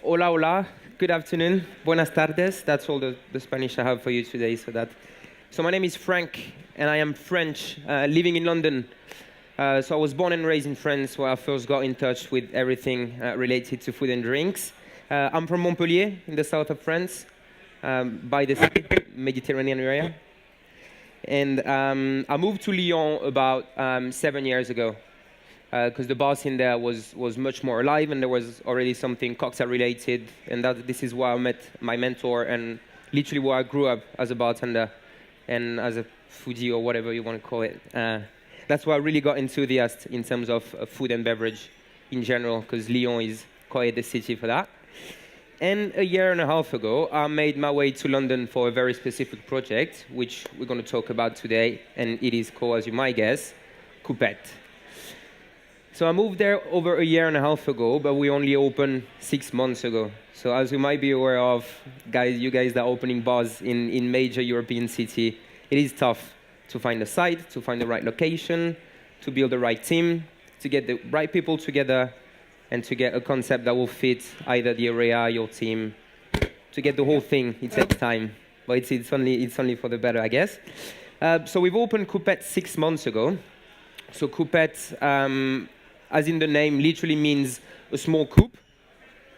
Hola, hola. Good afternoon. Buenas tardes. That's all the Spanish I have for you today. So my name is Franck, and I am French, living in London. So I was born and raised in France, where I first got in touch with everything related to food and drinks. I'm from Montpellier, in the south of France, by the sea, Mediterranean area. And I moved to Lyon about 7 years ago, because the bar scene there was much more alive, and there was already something cocktail related, and this is where I met my mentor, and literally where I grew up as a bartender and as a foodie, or whatever you want to call it. That's where I really got enthusiastic in terms of food and beverage in general, because Lyon is quite the city for that. And a year and a half ago, I made my way to London for a very specific project, which we're going to talk about today, and it is called, as you might guess, Coupette. So I moved there over a year and a half ago, but we only opened 6 months ago. So as you might be aware of, you guys that are opening bars in major European city, it is tough to find a site, to find the right location, to build the right team, to get the right people together, and to get a concept that will fit either the area, your team. To get the whole thing, it takes time, but it's only for the better, I guess. So we've opened Coupette 6 months ago. So Coupette, as in the name, literally means a small coupe.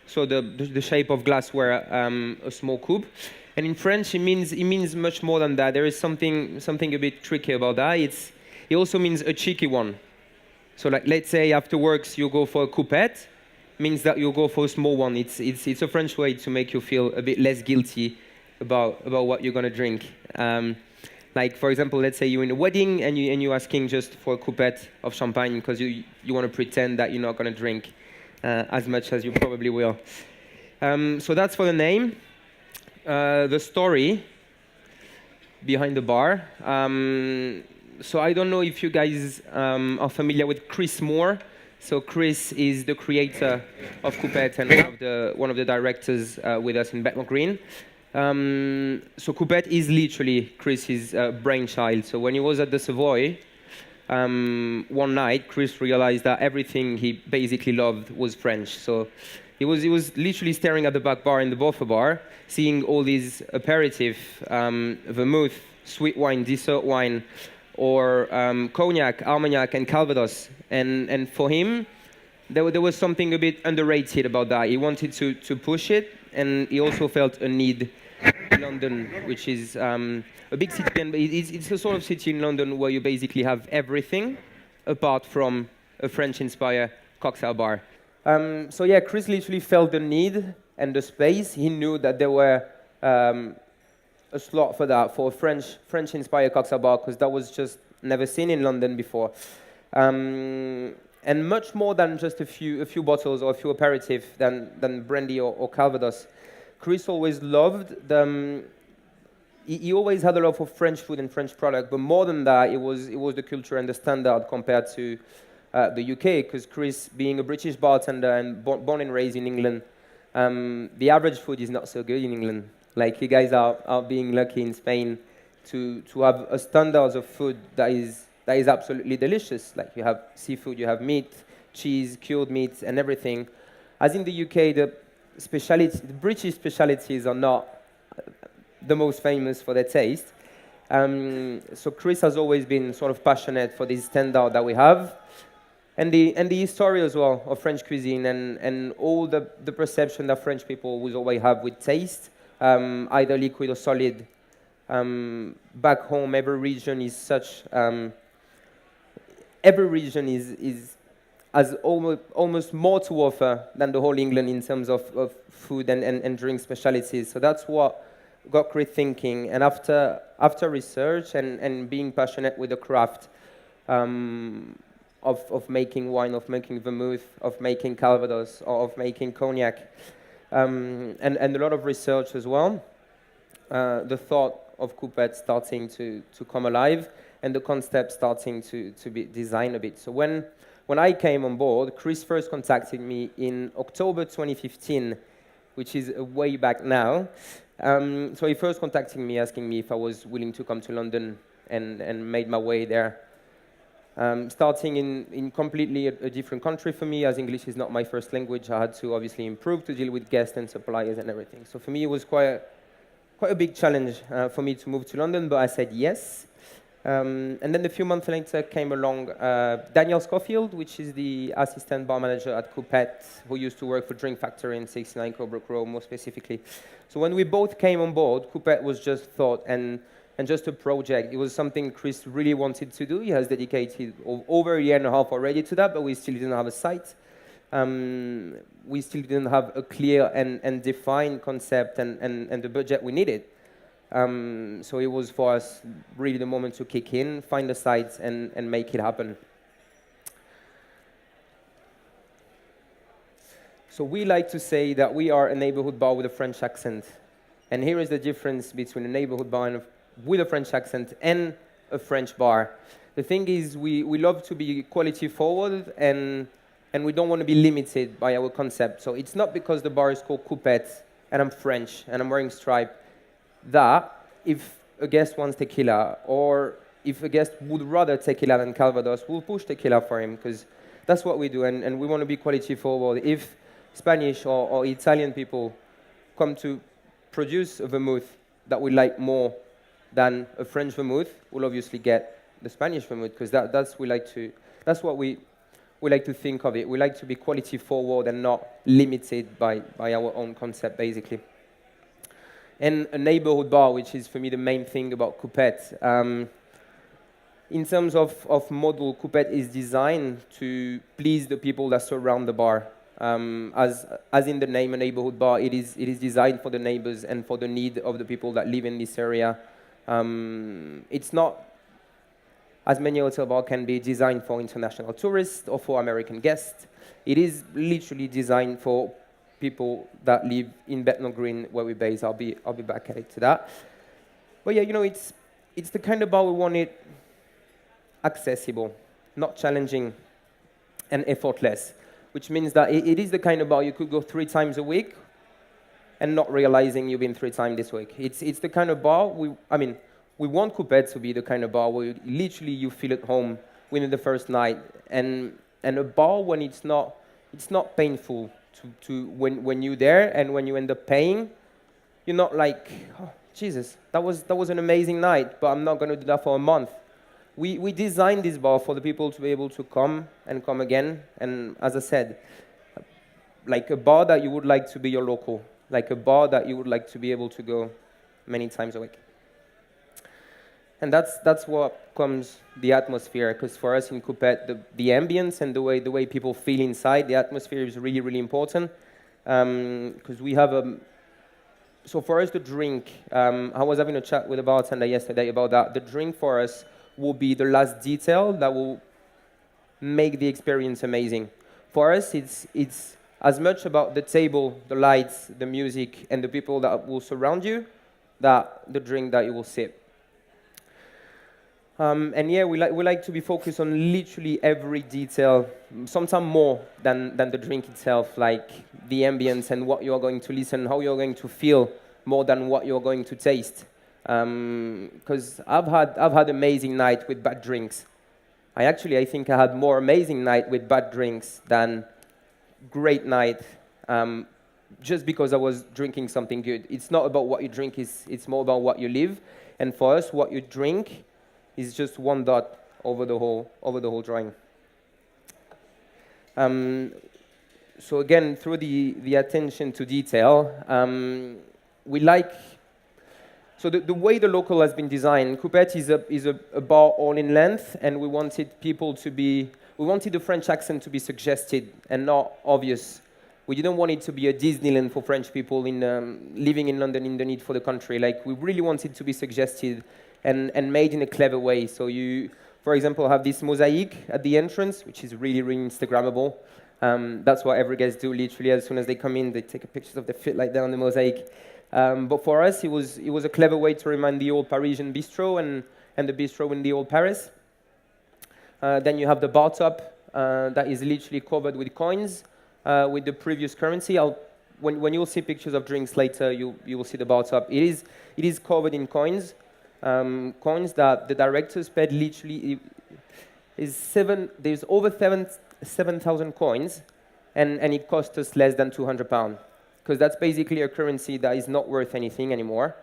So the shape of glassware, a small coupe. And in French, it means much more than that. There is something a bit tricky about that. It also means a cheeky one. So like, let's say after works you go for a coupette, means that you go for a small one. It's a French way to make you feel a bit less guilty about what you're gonna drink. Like, for example, let's say you're in a wedding and you're asking just for a coupette of champagne because you want to pretend that you're not going to drink as much as you probably will. So that's for the name. The story behind the bar. So I don't know if you guys are familiar with Chris Moore. So Chris is the creator of Coupette and one of the directors with us in Bethnal Green. So Coupette is literally Chris's brainchild. So when he was at the Savoy, one night, Chris realized that everything he basically loved was French. So he was literally staring at the back bar in the Buffer bar, seeing all these aperitif, vermouth, sweet wine, dessert wine, or cognac, Armagnac, and Calvados. And for him, there was something a bit underrated about that. He wanted to push it, and he also felt a need in London, which is a big city, and it's a sort of city in London where you basically have everything apart from a French-inspired cocktail bar. So yeah, Chris literally felt the need and the space. He knew that there were a slot for that, for a French-inspired cocktail bar, because that was just never seen in London before. And much more than just a few bottles or a few aperitifs than brandy or Calvados. Chris always loved he always had a love for French food and French product, but more than that, it was the culture and the standard compared to the UK, because Chris, being a British bartender and born and raised in England, the average food is not so good in England. Like, you guys are being lucky in Spain to have a standard of food that is absolutely delicious. Like, you have seafood, you have meat, cheese, cured meats, and everything. As in the UK, the British specialities are not the most famous for their taste. So Chris has always been sort of passionate for this standard that we have, and the history as well of French cuisine and all the perception that French people will always have with taste, either liquid or solid. Back home, every region has almost more to offer than the whole England in terms of food and drink specialties. So that's what got Chris thinking. And after research and being passionate with the craft of making wine, of making vermouth, of making Calvados, or of making cognac, and a lot of research as well, the thought of Coupette starting to come alive, and the concept starting to be designed a bit. So when I came on board, Chris first contacted me in October 2015, which is way back now. So he first contacted me asking me if I was willing to come to London and made my way there. Starting in completely a different country for me, as English is not my first language, I had to obviously improve to deal with guests and suppliers and everything. So for me, it was quite a big challenge for me to move to London, but I said yes. And then a few months later came along Daniel Schofield, which is the assistant bar manager at Coupette, who used to work for Drink Factory in 69 Colebrook Road, more specifically. So when we both came on board, Coupette was just thought and just a project. It was something Chris really wanted to do. He has dedicated over a year and a half already to that, but we still didn't have a site. We still didn't have a clear and defined concept and the budget we needed. So it was for us really the moment to kick in, find the sites, and make it happen. So we like to say that we are a neighborhood bar with a French accent. And here is the difference between a neighborhood bar with a French accent and a French bar. The thing is, we love to be quality forward, and we don't want to be limited by our concept. So it's not because the bar is called Coupette and I'm French and I'm wearing stripe that if a guest wants tequila, or if a guest would rather tequila than Calvados, we'll push tequila for him, because that's what we do, and we want to be quality forward. If Spanish or Italian people come to produce a vermouth that we like more than a French vermouth, we'll obviously get the Spanish vermouth, because that's what we like to think of it. We like to be quality forward and not limited by our own concept, basically. And a neighborhood bar, which is for me the main thing about Coupette. In terms of model, Coupette is designed to please the people that surround the bar. As in the name, a neighborhood bar, it is designed for the neighbors and for the need of the people that live in this area. It's not, as many hotel bars can be, designed for international tourists or for American guests. It is literally designed for people that live in Bethnal Green, where we base. I'll be back at it to that. But yeah, it's the kind of bar we want it accessible, not challenging, and effortless, which means that it is the kind of bar you could go 3 times a week and not realizing you've been 3 times this week. It's the kind of bar we want Coupette to be the kind of bar where literally you feel at home within the first night, and a bar when it's not painful to when you're there, and when you end up paying, you're not like, oh, Jesus, that was an amazing night, but I'm not going to do that for a month. We designed this bar for the people to be able to come and come again, and as I said, like a bar that you would like to be your local, like a bar that you would like to be able to go many times a week. And that's what comes the atmosphere, because for us in Coupette, the ambience and the way people feel inside, the atmosphere is really, really important. Because we have so for us, the drink, I was having a chat with a bartender yesterday about that. The drink for us will be the last detail that will make the experience amazing. For us, it's as much about the table, the lights, the music, and the people that will surround you, that the drink that you will sip. And yeah, we like to be focused on literally every detail, sometimes more than the drink itself, like the ambience and what you're going to listen, how you're going to feel, more than what you're going to taste. Because I've had amazing night with bad drinks. I think I had more amazing night with bad drinks than great night, just because I was drinking something good. It's not about what you drink, it's more about what you live. And for us, what you drink is just one dot over the whole drawing. So again, through the attention to detail, we like. So the way the local has been designed, Coupette is a bar all in length, and we wanted the French accent to be suggested and not obvious. We didn't want it to be a Disneyland for French people living in London in the need for the country. Like, we really wanted to be suggested and made in a clever way. So you, for example, have this mosaic at the entrance, which is really, really Instagrammable. That's what every guest do, literally. As soon as they come in, they take a picture of their feet like that on the mosaic. But for us, it was a clever way to remind the old Parisian bistro and the bistro in the old Paris. Then you have the bar top that is literally covered with coins with the previous currency. When you'll see pictures of drinks later, you will see the bar top. It is covered in coins. Coins that the directors paid literally. there's over 7,000 coins, and it costs us less than £200, because that's basically a currency that is not worth anything anymore.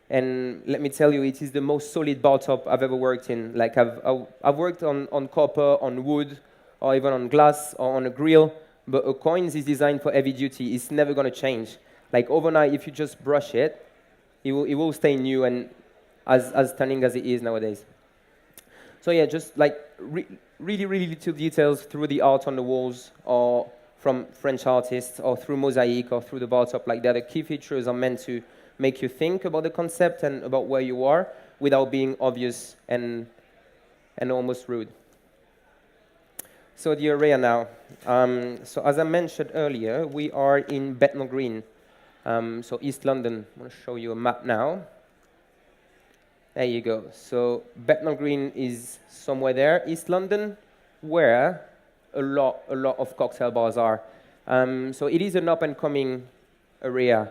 And let me tell you, it is the most solid bar top I've ever worked in. Like I've worked on copper, on wood, or even on glass, or on a grill, but a coin is designed for heavy duty. It's never going to change. Like overnight, if you just brush it, it will stay new and as stunning as it is nowadays. So yeah, just like really little details through the art on the walls, or from French artists, or through mosaic, or through the bar top. Like that, the key features are meant to make you think about the concept and about where you are without being obvious and almost rude. So the area now. So as I mentioned earlier, we are in Bethnal Green, so East London. I'm going to show you a map now. There you go. So Bethnal Green is somewhere there, East London, where a lot of cocktail bars are. So it is an up-and-coming area,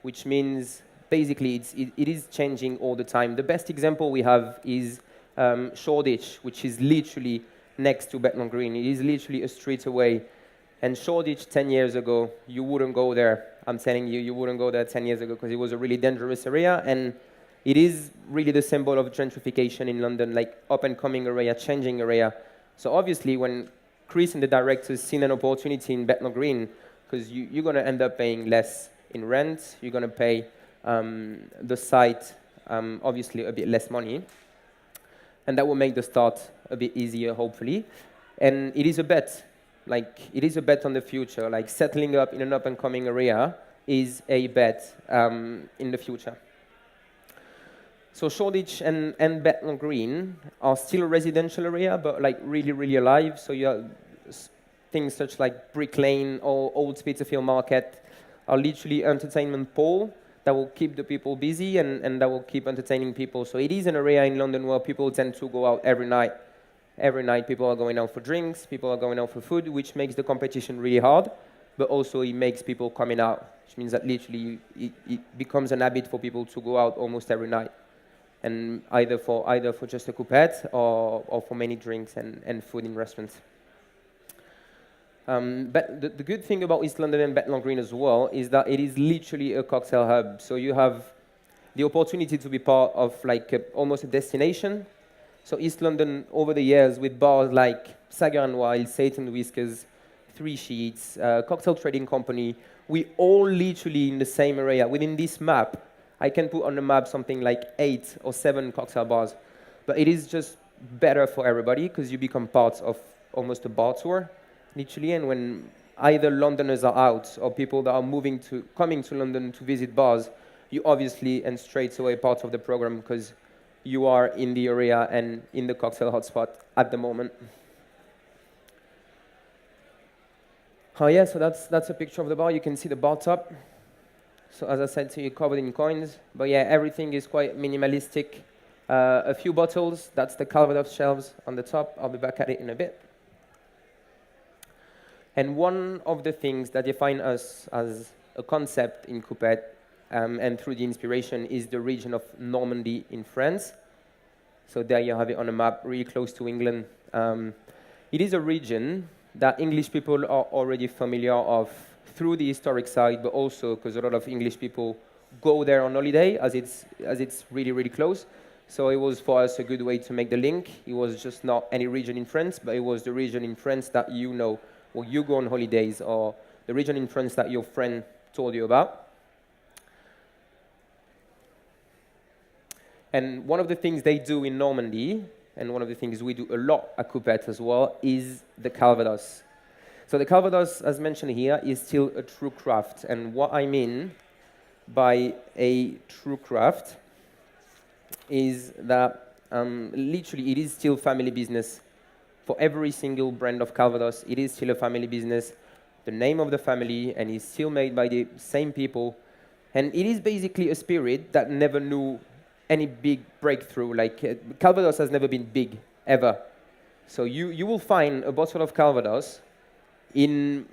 which means basically it is changing all the time. The best example we have is Shoreditch, which is literally next to Bethnal Green. It is literally a street away. And Shoreditch 10 years ago, you wouldn't go there. I'm telling you, you wouldn't go there 10 years ago because it was a really dangerous area. And it is really the symbol of gentrification in London, like up-and-coming area, changing area. So obviously, when Chris and the directors seen an opportunity in Bethnal Green, because you're going to end up paying less in rent, you're going to pay the site, obviously, a bit less money. And that will make the start a bit easier, hopefully. And it is a bet. Like, it is a bet on the future. Like, settling up in an up-and-coming area is a bet in the future. So Shoreditch and Bethnal Green are still a residential area, but like really alive. So you have things such like Brick Lane or Old Spitalfield Market are literally entertainment pole that will keep the people busy and that will keep entertaining people. So it is an area in London where people tend to go out every night. Every night people are going out for drinks, people are going out for food, which makes the competition really hard, but also it makes people coming out, which means that literally it becomes an habit for people to go out almost every night. And either for just a coupette or for many drinks and food in restaurants. But the good thing about East London and Bethnal Green as well is that it is literally a cocktail hub. So you have the opportunity to be part of like almost a destination. So East London, over the years, with bars like Sagar and Wild, Satan Whiskers, Three Sheets, Cocktail Trading Company, we all literally in the same area. Within this map, I can put on the map something like 8 or 7 cocktail bars. But it is just better for everybody because you become part of almost a bar tour, literally. And when either Londoners are out or people that are coming to London to visit bars, you obviously and straight away part of the program because you are in the area and in the cocktail hotspot at the moment. Oh yeah, so that's a picture of the bar. You can see the bar top. So as I said to you, covered in coins. But yeah, everything is quite minimalistic. A few bottles, that's the Calvados shelves on the top. I'll be back at it in a bit. And one of the things that define us as a concept in Coupette and through the inspiration is the region of Normandy in France. So there you have it on a map, really close to England. It is a region that English people are already familiar of through the historic side, but also because a lot of English people go there on holiday as it's really close. So it was for us a good way to make the link. It was just not any region in France, but it was the region in France that you know, or you go on holidays, or the region in France that your friend told you about. And one of the things they do in Normandy, and one of the things we do a lot at Coupette as well, is the Calvados. So the Calvados, as mentioned here, is still a true craft. And what I mean by a true craft is that literally it is still family business. For every single brand of Calvados, it is still a family business. The name of the family, and it's still made by the same people. And it is basically a spirit that never knew any big breakthrough. Like Calvados has never been big, ever. So you will find a bottle of Calvados in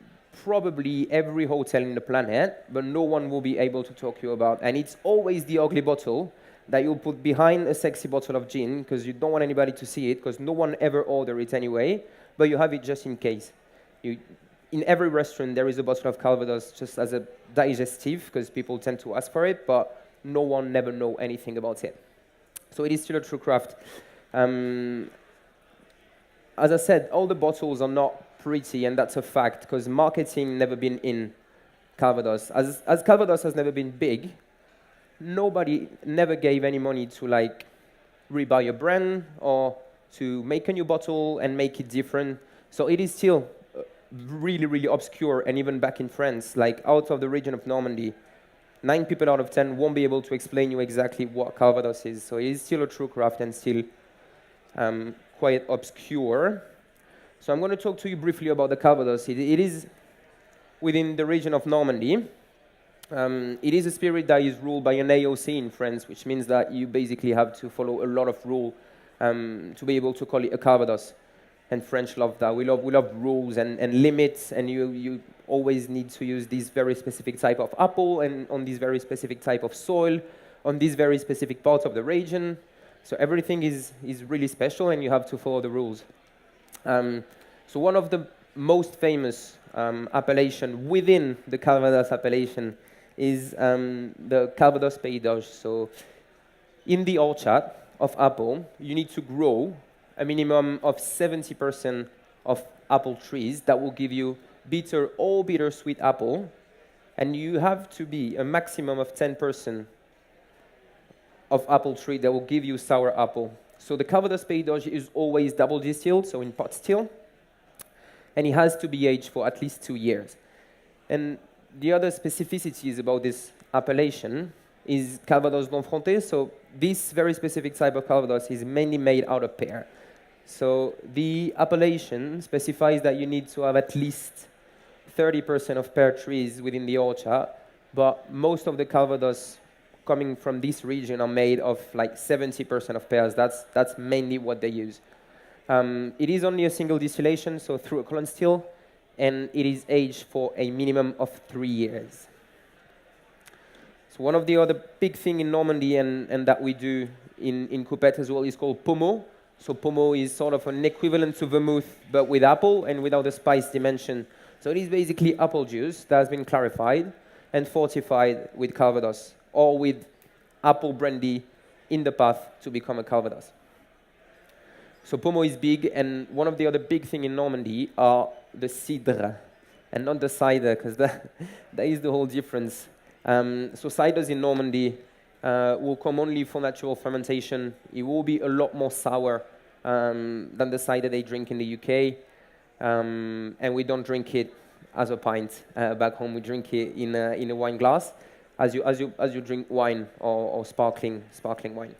probably every hotel in the planet, but no one will be able to talk to you about. And it's always the ugly bottle that you'll put behind a sexy bottle of gin because you don't want anybody to see it because no one ever order it anyway, but you have it just in case. In every restaurant, there is a bottle of Calvados just as a digestive because people tend to ask for it, but no one never know anything about it. So it is still a true craft. As I said, all the bottles are not pretty, and that's a fact because marketing never been in Calvados. As Calvados has never been big, nobody never gave any money to like rebuy a brand or to make a new bottle and make it different. So it is still really, really obscure, and even back in France, like out of the region of Normandy, 9 people out of 10 won't be able to explain you exactly what Calvados is. So it is still a true craft and still quite obscure. So I'm going to talk to you briefly about the Calvados. It is within the region of Normandy. It is a spirit that is ruled by an AOC in France, which means that you basically have to follow a lot of rules to be able to call it a Calvados. And French love that. We love rules and limits, and you always need to use this very specific type of apple and on this very specific type of soil, on this very specific part of the region. So everything is really special, and you have to follow the rules. So one of the most famous appellation within the Calvados appellation is the Calvados Pays d'Auge. So in the orchard of apple, you need to grow a minimum of 70% of apple trees that will give you bitter or bittersweet apple, and you have to be a maximum of 10% of apple tree that will give you sour apple. So the Calvados Pays d'Auge is always double distilled, so in pot still, and it has to be aged for at least 2 years. And the other specificities about this appellation is Calvados d'Enfronté. So this very specific type of Calvados is mainly made out of pear. So the appellation specifies that you need to have at least 30% of pear trees within the orchard, but most of the Calvados coming from this region are made of like 70% of pears. That's mainly what they use. It is only a single distillation, so through a column still, and it is aged for a minimum of 3 years. So one of the other big thing in Normandy and that we do in Coupette as well is called pommeau. So pommeau is sort of an equivalent to vermouth, but with apple and without the spice dimension. So it is basically apple juice that has been clarified and fortified with Calvados, or with apple brandy in the path to become a Calvados. So pommeau is big, and one of the other big thing in Normandy are the cidre, and not the cider, because that is the whole difference. So ciders in Normandy will come only for natural fermentation. It will be a lot more sour than the cider they drink in the UK, and we don't drink it as a pint back home. We drink it in a wine glass, as you drink wine or sparkling wine.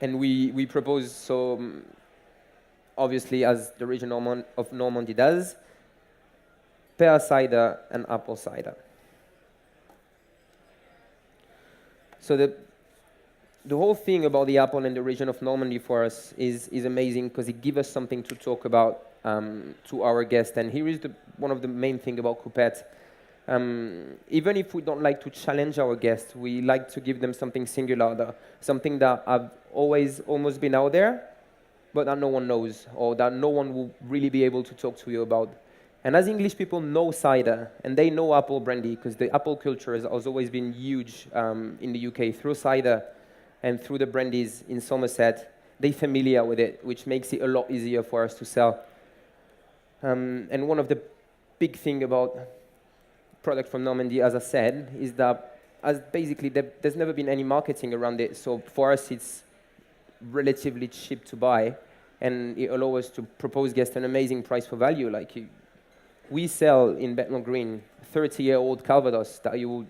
And we propose, so obviously as the region of Normandy does, pear cider and apple cider. So the whole thing about the apple and the region of Normandy for us is amazing because it gives us something to talk about to our guests. And here is one of the main things about Coupette. Even if we don't like to challenge our guests, we like to give them something singular, something that have always almost been out there, but that no one knows, or that no one will really be able to talk to you about. And as English people know cider, and they know apple brandy, because the apple culture has always been huge in the UK, through cider and through the brandies in Somerset, they're familiar with it, which makes it a lot easier for us to sell. And one of the big things about product from Normandy, as I said, is that basically there's never been any marketing around it. So for us, it's relatively cheap to buy, and it allows us to propose guests an amazing price for value. We sell in Bethnal Green 30-year-old Calvados that you will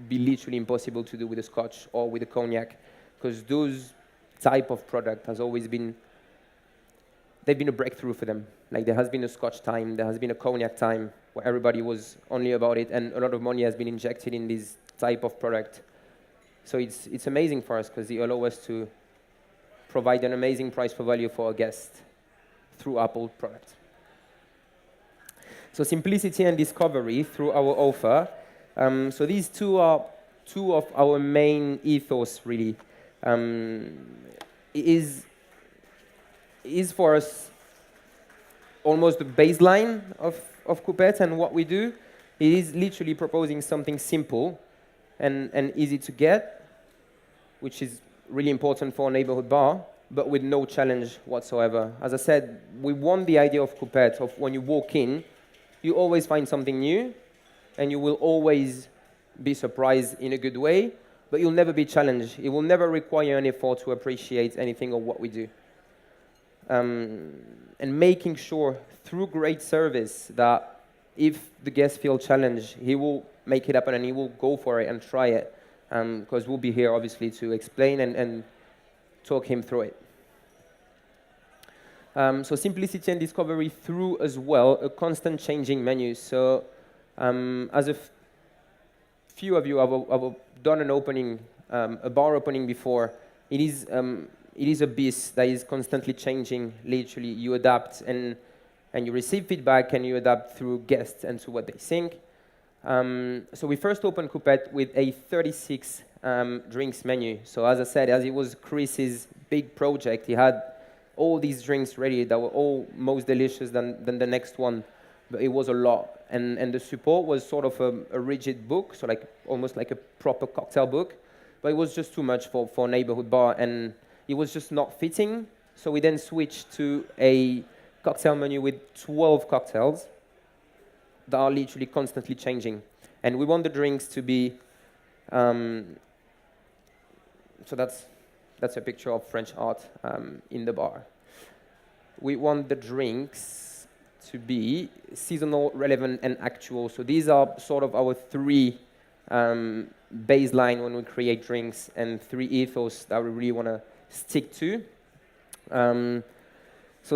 be literally impossible to do with a Scotch or with a cognac, because those type of product has always been, they've been a breakthrough for them. Like there has been a Scotch time, there has been a cognac time where everybody was only about it, and a lot of money has been injected in this type of product. So it's amazing for us because it allows us to provide an amazing price for value for our guests through Apple products. So simplicity and discovery through our offer. So these two two of our main ethos, really. It is for us almost the baseline of Coupette and what we do. It is literally proposing something simple and easy to get, which is really important for a neighborhood bar, but with no challenge whatsoever. As I said, we want the idea of Coupette, of when you walk in, you always find something new, and you will always be surprised in a good way, but you'll never be challenged. It will never require any effort to appreciate anything of what we do. And making sure through great service that if the guest feels challenged, he will make it happen and he will go for it and try it, because we'll be here obviously to explain and talk him through it. So simplicity and discovery through as well a constant changing menu. So as a few of you have done an opening, a bar opening before, it is a beast that is constantly changing. Literally, you adapt and you receive feedback and you adapt through guests and to what they think. So we first opened Coupette with a 36 drinks menu. So as I said, as it was Chris's big project, he had all these drinks ready that were all most delicious than the next one, but it was a lot. And the support was sort of a rigid book, so like almost like a proper cocktail book, but it was just too much for a neighborhood bar, and it was just not fitting. So we then switched to a cocktail menu with 12 cocktails that are literally constantly changing. And we want the drinks to be, so that's a picture of French art in the bar. We want the drinks to be seasonal, relevant, and actual. So these are sort of our three baseline when we create drinks, and three ethos that we really want to stick to. So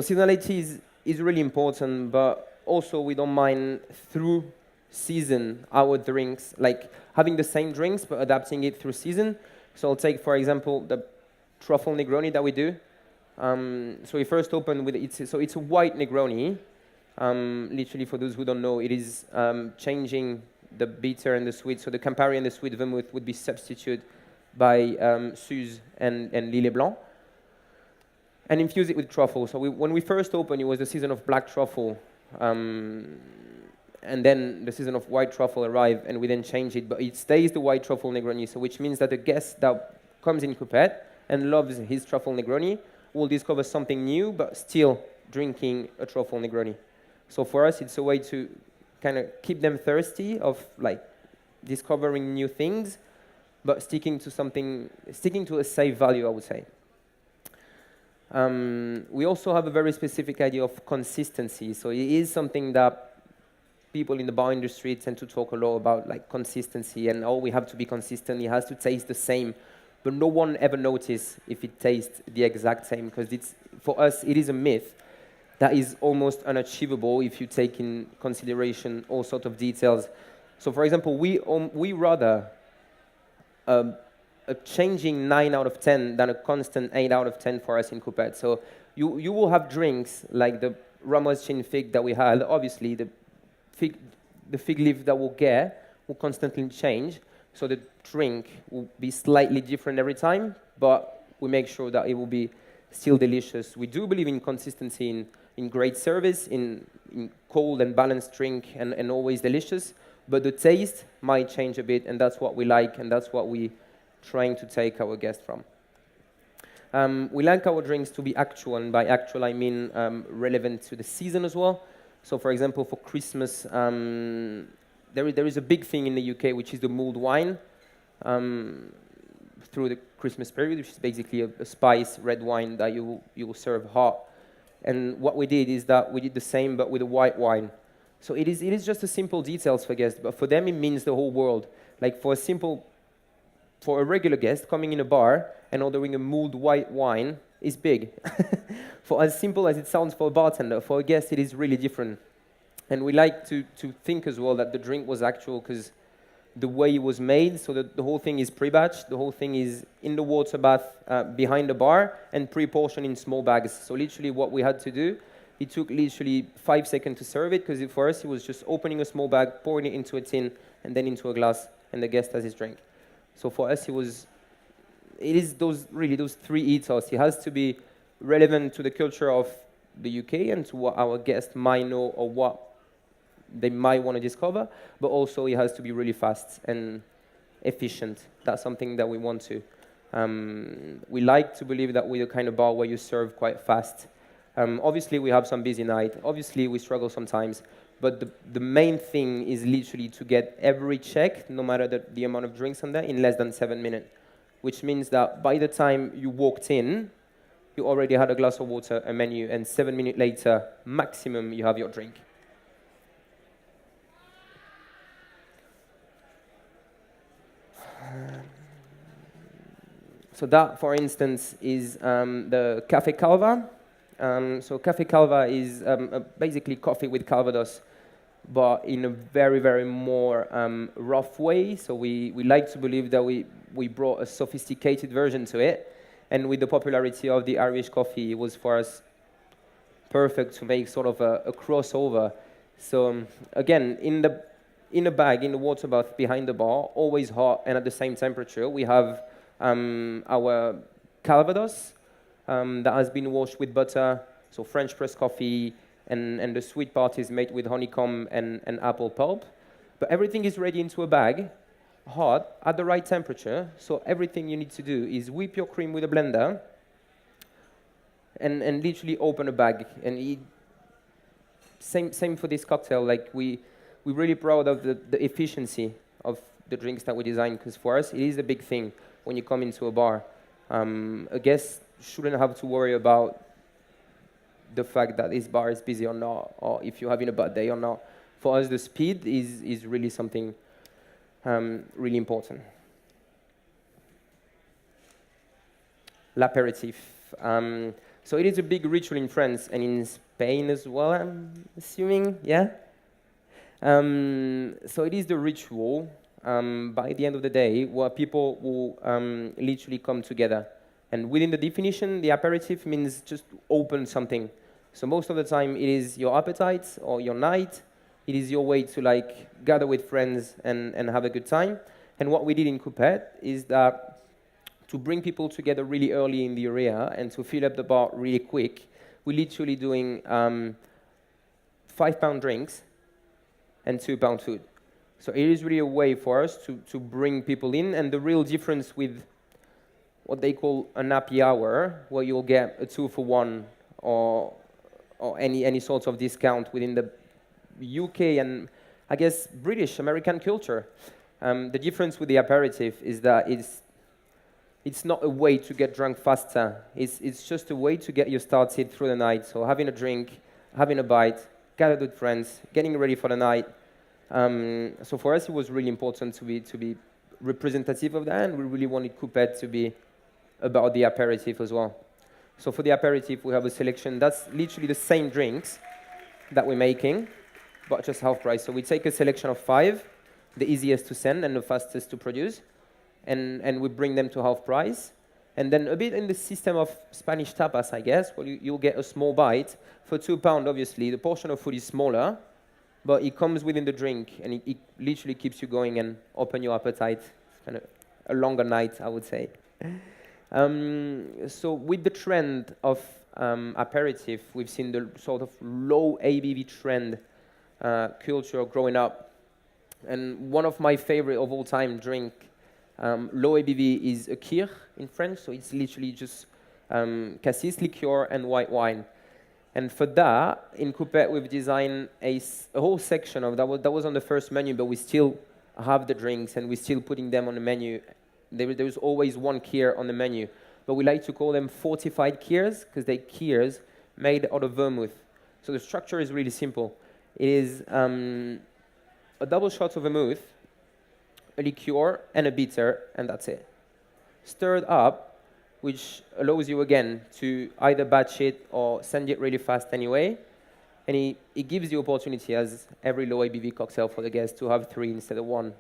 seasonality is really important, but also we don't mind through season our drinks, like having the same drinks but adapting it through season. So I'll take, for example, the truffle Negroni that we do. So we first opened with it's a white Negroni. Literally, for those who don't know, it is changing the bitter and the sweet. So the Campari and the sweet vermouth would be substituted by Suze and Lillet Blanc, and infuse it with truffle. So when we first opened, it was the season of black truffle, and then the season of white truffle arrived, and we then changed it, but it stays the white truffle Negroni, so which means that the guest that comes in Coupette and loves his truffle Negroni will discover something new, but still drinking a truffle Negroni. So for us, it's a way to kind of keep them thirsty of like discovering new things, but sticking to a safe value, I would say. We also have a very specific idea of consistency. So it is something that people in the bar industry tend to talk a lot about, like consistency, and we have to be consistent. It has to taste the same, but no one ever notices if it tastes the exact same, because for us it is a myth that is almost unachievable if you take in consideration all sorts of details. So, for example, we rather a changing 9 out of 10 than a constant 8 out of 10 for us in Coupette. So you will have drinks like the Ramos Chin Fig that we had. Obviously, the fig leaf that we'll get will constantly change. So the drink will be slightly different every time, but we make sure that it will be still delicious. We do believe in consistency in great service, in cold and balanced drink, and always delicious. But the taste might change a bit, and that's what we like, and that's what we're trying to take our guests from. We like our drinks to be actual, and by actual I mean relevant to the season as well. So, for example, for Christmas, there is a big thing in the UK, which is the mulled wine through the Christmas period, which is basically a spice red wine that you will serve hot. And what we did is that we did the same, but with a white wine. So it is just a simple details for guests, but for them it means the whole world. Like for a regular guest coming in a bar and ordering a mulled white wine is big. For as simple as it sounds for a bartender, for a guest it is really different. And we like to think as well that the drink was actual, because the way it was made, so the whole thing is pre-batched, the whole thing is in the water bath behind the bar and pre-portioned in small bags. So literally what we had to do, it took literally 5 seconds to serve it, because for us it was just opening a small bag, pouring it into a tin, and then into a glass, and the guest has his drink. So for us, it is those three ethos. It has to be relevant to the culture of the UK and to what our guests might know or what they might want to discover, but also it has to be really fast and efficient. That's something that we want to. We like to believe that we're the kind of bar where you serve quite fast. Obviously, we have some busy night. Obviously, we struggle sometimes. But the main thing is literally to get every check, no matter the amount of drinks on there, in less than 7 minutes. Which means that by the time you walked in, you already had a glass of water, a menu, and 7 minutes later, maximum, you have your drink. So that, for instance, is the Café Calva. So Café Calva is basically coffee with Calvados, but in a very, very more rough way. So we like to believe that we brought a sophisticated version to it. And with the popularity of the Irish coffee, it was for us perfect to make sort of a crossover. So again, in the bag, in the water bath behind the bar, always hot and at the same temperature, we have our Calvados that has been washed with butter, so French press coffee, and the sweet part is made with honeycomb and apple pulp. But everything is ready into a bag, hot, at the right temperature. So everything you need to do is whip your cream with a blender and literally open a bag. And same for this cocktail. Like we're really proud of the efficiency of the drinks that we design, because for us it is a big thing when you come into a bar. A guest shouldn't have to worry about the fact that this bar is busy or not, or if you're having a bad day or not. For us, the speed is really something really important. L'apéritif. So it is a big ritual in France and in Spain as well, I'm assuming, yeah? So it is the ritual, by the end of the day, where people will literally come together. And within the definition, the aperitif means just open something. So most of the time, it is your appetite or your night. It is your way to like gather with friends and have a good time. And what we did in Coupette is that to bring people together really early in the area and to fill up the bar really quick, we're literally doing £5 drinks and £2 food. So it is really a way for us to bring people in. And the real difference with what they call an happy hour, where you'll get a 2-for-1 or any sort of discount within the UK and, I guess, British, American culture. The difference with the aperitif is that it's not a way to get drunk faster. It's just a way to get you started through the night. So having a drink, having a bite, gathered with friends, getting ready for the night. So for us, it was really important to be representative of that, and we really wanted Coupette to be about the aperitif as well. So for the aperitif, we have a selection that's literally the same drinks that we're making, but just half price. So we take a selection of 5, the easiest to send and the fastest to produce, and we bring them to half price. And then a bit in the system of Spanish tapas, I guess, where you'll get a small bite. For £2, obviously, the portion of food is smaller, but it comes within the drink, and it literally keeps you going and open your appetite. It's kind of a longer night, I would say. So with the trend of aperitif, we've seen the sort of low ABV trend culture growing up. And one of my favorite of all time drink, low ABV, is a kir in French. So it's literally just cassis liqueur and white wine. And for that, in Coupette, we've designed a whole section of that. That was on the first menu, but we still have the drinks and we're still putting them on the menu. There's always one kir on the menu, but we like to call them fortified kirs because they're kirs made out of vermouth. So the structure is really simple. It is a double shot of vermouth, a liqueur, and a bitter, and that's it. Stirred up, which allows you again to either batch it or send it really fast anyway. And it gives the opportunity, as every low ABV cocktail for the guests, to have 3 instead of 1.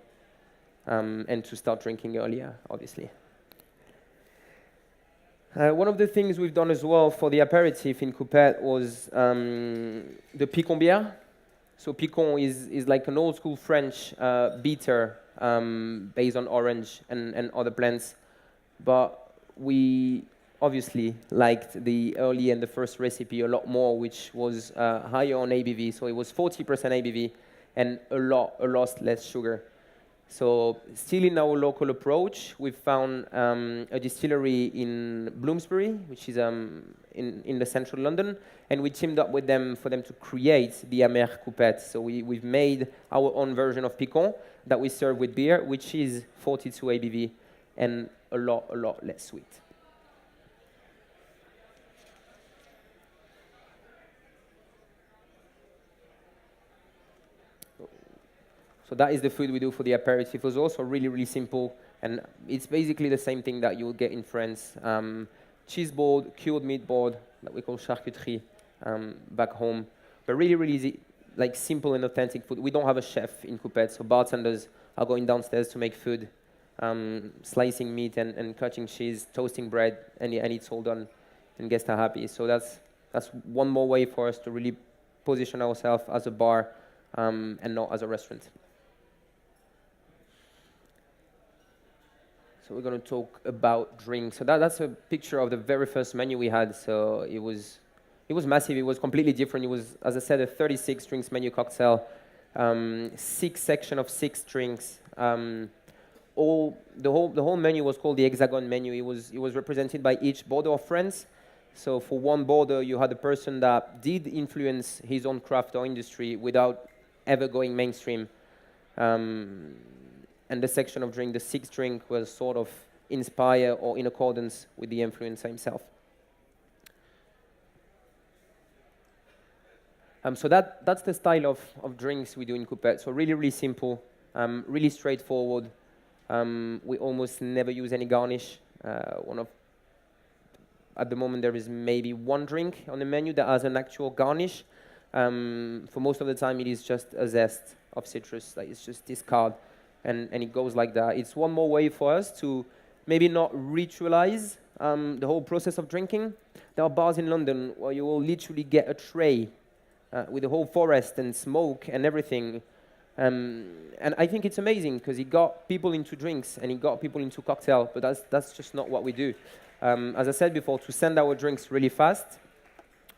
And to start drinking earlier, obviously. One of the things we've done as well for the aperitif in Coupette was the picon bière. So picon is like an old school French bitter based on orange and other plants. But we obviously liked the early and the first recipe a lot more, which was higher on ABV. So it was 40% ABV and a lot less sugar. So still in our local approach, we've found a distillery in Bloomsbury, which is in the central London, and we teamed up with them for them to create the Amer Coupette. So we've made our own version of Picon that we serve with beer, which is 42 ABV and a lot less sweet. So that is the food we do for the aperitif. It was also really simple, and it's basically the same thing that you will get in France. Cheese board, cured meat board, that we call charcuterie back home. But really easy, like simple and authentic food. We don't have a chef in Coupette, so bartenders are going downstairs to make food, slicing meat and cutting cheese, toasting bread, and it's all done, and guests are happy. So that's one more way for us to really position ourselves as a bar and not as a restaurant. So we're going to talk about drinks. So that's a picture of the very first menu we had. So it was massive. It was completely different. It was, as I said, a 36 drinks menu cocktail, 6 section of 6 drinks. The whole menu was called the Hexagon menu. It was represented by each border of France. So for one border, you had a person that did influence his own craft or industry without ever going mainstream. And the section of drink, the 6th drink, was sort of inspired or in accordance with the influencer himself. So that's the style of drinks we do in Coupette. So really simple, really straightforward. We almost never use any garnish. At the moment, there is maybe one drink on the menu that has an actual garnish. For most of the time, it is just a zest of citrus. Like it's just discard, and it goes like that. It's one more way for us to maybe not ritualize the whole process of drinking. There are bars in London where you will literally get a tray with the whole forest and smoke and everything. And I think it's amazing because it got people into drinks and it got people into cocktail, but that's just not what we do. As I said before, to send our drinks really fast,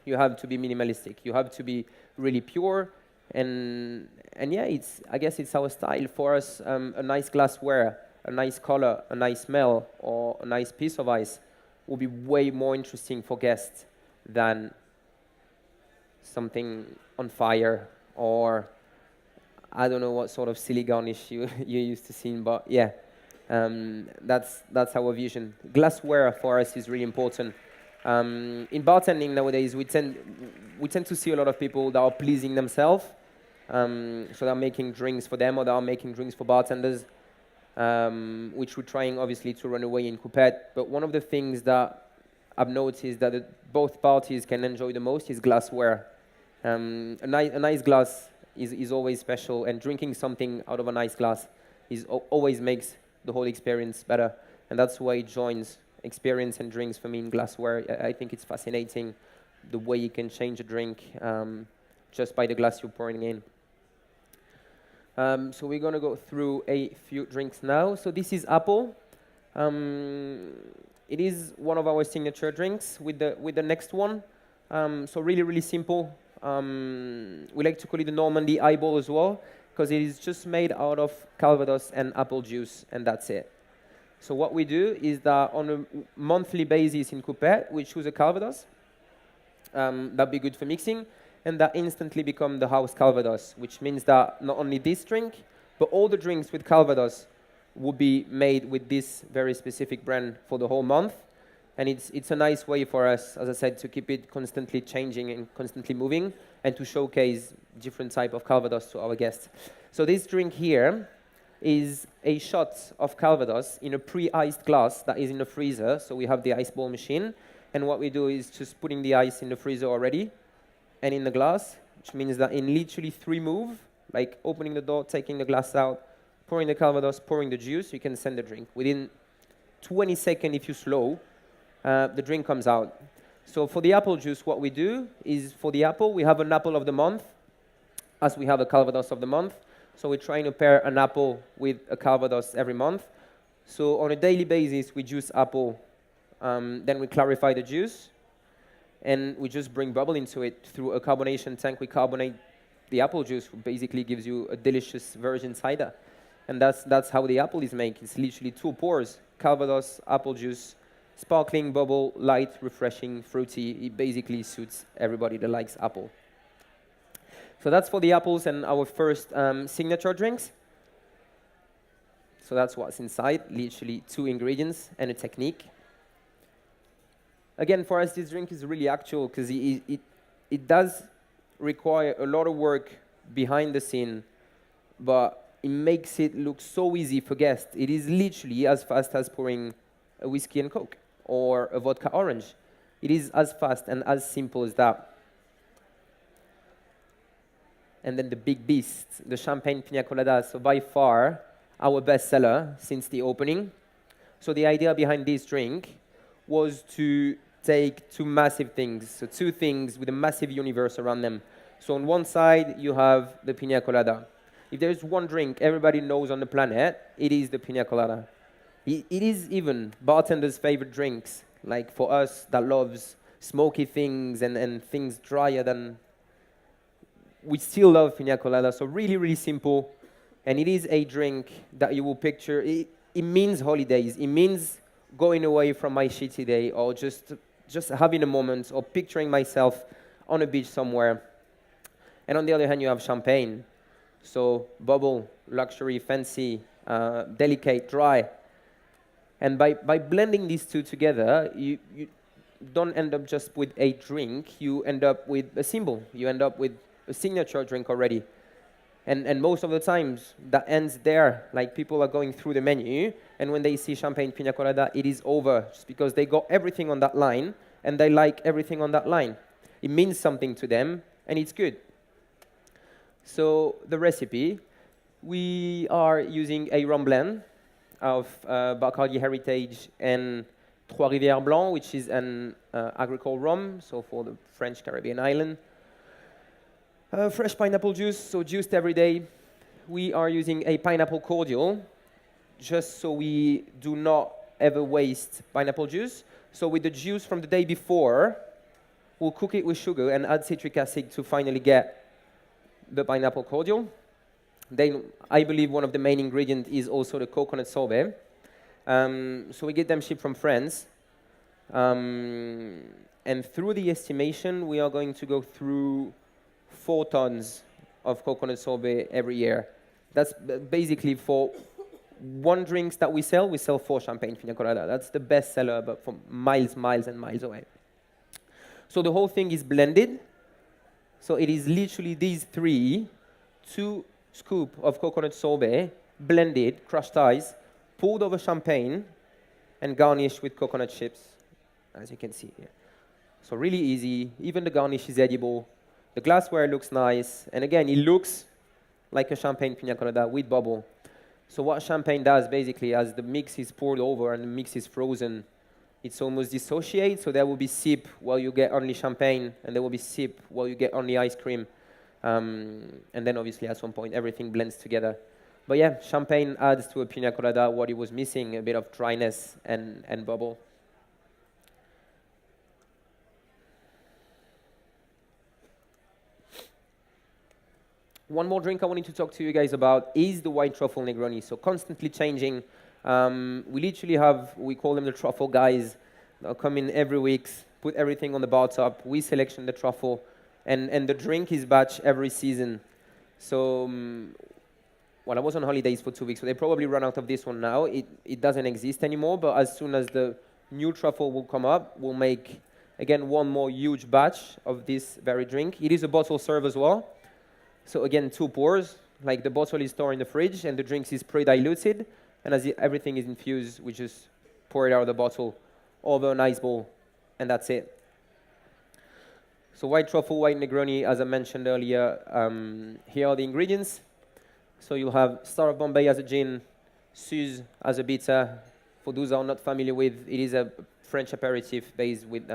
you have to be minimalistic. You have to be really pure. And yeah, I guess it's our style. For us, a nice glassware, a nice color, a nice smell, or a nice piece of ice will be way more interesting for guests than something on fire or I don't know what sort of silly garnish you're used to seeing, but yeah, that's our vision. Glassware for us is really important. In bartending nowadays, we tend to see a lot of people that are pleasing themselves, so they're making drinks for them or they are making drinks for bartenders, which we're trying obviously to run away in Coupette. But one of the things that I've noticed that both parties can enjoy the most is glassware. A nice glass is always special, and drinking something out of a nice glass always makes the whole experience better, and that's why it joins experience and drinks for me in glassware. I think it's fascinating the way you can change a drink just by the glass you're pouring in. So we're going to go through a few drinks now. So this is apple. It is one of our signature drinks with the next one. So really simple. We like to call it the Normandy eyeball as well, because it is just made out of Calvados and apple juice, and that's it. So what we do is that on a monthly basis in Coupette, we choose a Calvados. That'd be good for mixing, and that instantly become the house Calvados, which means that not only this drink, but all the drinks with Calvados will be made with this very specific brand for the whole month. And it's a nice way for us, as I said, to keep it constantly changing and constantly moving, and to showcase different type of Calvados to our guests. So this drink here is a shot of Calvados in a pre-iced glass that is in the freezer. So we have the ice ball machine, and what we do is just putting the ice in the freezer already and in the glass, which means that in literally 3 moves, like opening the door, taking the glass out, pouring the Calvados, pouring the juice, you can send the drink. Within 20 seconds, if you're slow, the drink comes out. So for the apple juice, what we do is for the apple, we have an apple of the month, as we have a Calvados of the month. So we're trying to pair an apple with a Calvados every month. So on a daily basis, we juice apple, then we clarify the juice, and we just bring bubble into it through a carbonation tank. We carbonate the apple juice, which basically gives you a delicious virgin cider. And that's how the apple is made. It's literally 2 pours, Calvados, apple juice, sparkling, bubble, light, refreshing, fruity. It basically suits everybody that likes apple. So that's for the apples and our first signature drinks. So that's what's inside, literally 2 ingredients and a technique. Again, for us, this drink is really actual because it does require a lot of work behind the scene, but it makes it look so easy for guests. It is literally as fast as pouring a whiskey and Coke or a vodka orange. It is as fast and as simple as that. And then the big beast, the champagne pina colada. So by far, our best seller since the opening. So the idea behind this drink was to take 2 massive things, so 2 things with a massive universe around them. So on one side, you have the pina colada. If there's one drink everybody knows on the planet, it is the pina colada. It is even bartender's favorite drinks. Like for us that loves smoky things and things drier than, we still love pina colada. So really, really simple. And it is a drink that you will picture. It means holidays. It means going away from my shitty day, or just having a moment, or picturing myself on a beach somewhere. And on the other hand, you have champagne. So bubble, luxury, fancy, delicate, dry. And by blending these 2 together, you don't end up just with a drink. You end up with a symbol. You end up with a signature drink already. And most of the times, that ends there. Like, people are going through the menu, and when they see champagne pina colada, it is over, just because they got everything on that line, and they like everything on that line. It means something to them, and it's good. So the recipe, we are using a rum blend of Bacardí Heritage and Trois-Rivières Blanc, which is an agricole rum, so for the French Caribbean island. Fresh pineapple juice, so juiced every day. We are using a pineapple cordial, just so we do not ever waste pineapple juice. So with the juice from the day before, we'll cook it with sugar and add citric acid to finally get the pineapple cordial. Then I believe one of the main ingredients is also the coconut sorbet. So we get them shipped from France. And through the estimation, we are going to go through 4 tons of coconut sorbet every year. That's basically for 1 drinks that we sell 4 champagne pina colada. That's the best seller, but from miles and miles away. So the whole thing is blended. So it is literally these 3, 2 scoops of coconut sorbet, blended, crushed ice, poured over champagne, and garnished with coconut chips, as you can see here. So really easy. Even the garnish is edible. The glassware looks nice. And again, it looks like a champagne pina colada with bubble. So what champagne does, basically, as the mix is poured over and the mix is frozen, it's almost dissociates. So there will be sip while you get only champagne, and there will be sip while you get only ice cream. And then, obviously, at some point, everything blends together. But yeah, champagne adds to a pina colada what it was missing, a bit of dryness and bubble. One more drink I wanted to talk to you guys about is the white truffle Negroni. So constantly changing. We literally have, we call them the truffle guys. They'll come in every week, put everything on the bar top. We selection the truffle. And the drink is batch every season. So, well, I was on holidays for 2 weeks, so they probably run out of this one now. It doesn't exist anymore, but as soon as the new truffle will come up, we'll make, again, one more huge batch of this very drink. It is a bottle serve as well. So again, 2 pours, like the bottle is stored in the fridge and the drinks is pre-diluted. And as everything is infused, we just pour it out of the bottle over an ice bowl, and that's it. So white truffle, white Negroni, as I mentioned earlier, here are the ingredients. So you'll have Star of Bombay as a gin, Suze as a bitter. For those who are not familiar with, it is a French aperitif based with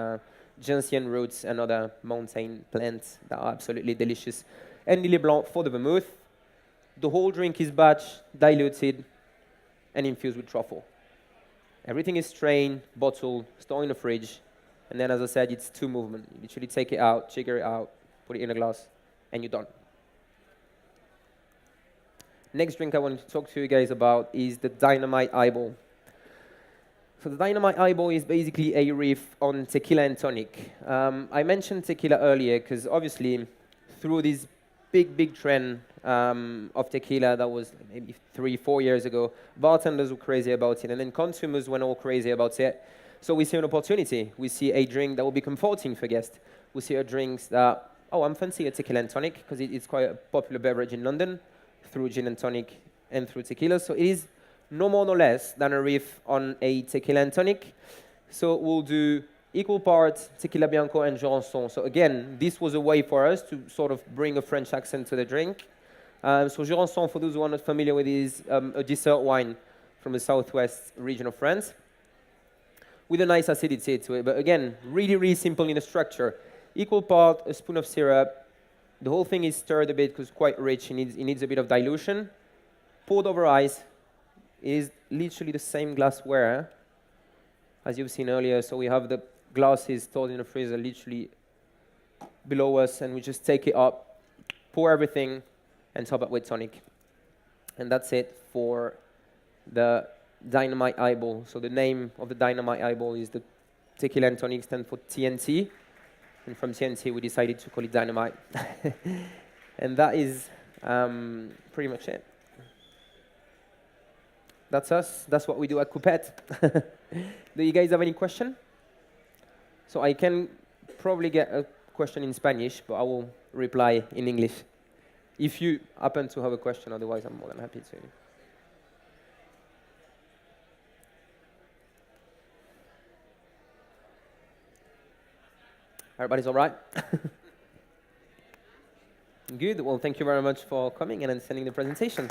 gentian roots and other mountain plants that are absolutely delicious. And Lily Blanc for the vermouth. The whole drink is batched, diluted, and infused with truffle. Everything is strained, bottled, stored in the fridge, and then, as I said, it's 2 movements. You literally take it out, shaker it out, put it in a glass, and you're done. Next drink I wanted to talk to you guys about is the Dynamite Eyeball. So the Dynamite Eyeball is basically a riff on tequila and tonic. I mentioned tequila earlier because obviously through this big trend of tequila that was maybe 3-4 years ago, bartenders were crazy about it, and then consumers went all crazy about it. So we see an opportunity. We see a drink that will be comforting for guests. We see a drink that, oh, I'm fancy a tequila and tonic because it's quite a popular beverage in London through gin and tonic and through tequila. So it is no more, no less than a riff on a tequila and tonic. So we'll do equal parts tequila bianco and Jurançon. So again, this was a way for us to sort of bring a French accent to the drink. So Jurançon, for those who are not familiar with, is a dessert wine from the southwest region of France with a nice acidity to it. But again, really simple in the structure. Equal part, a spoon of syrup. The whole thing is stirred a bit because it's quite rich. It needs a bit of dilution. Poured over ice. It is literally the same glassware as you've seen earlier. So we have the glasses stored in the freezer literally below us, and we just take it up, pour everything, and top it with tonic. And that's it for the Dynamite Eyeball. So the name of the Dynamite Eyeball is the tequila and tonic, stand for TNT. And from TNT, we decided to call it Dynamite. And that is pretty much it. That's us. That's what we do at Coupette. Do you guys have any question? So I can probably get a question in Spanish, but I will reply in English. If you happen to have a question, otherwise I'm more than happy to. Everybody's all right? Good. Well, thank you very much for coming and sending the presentation.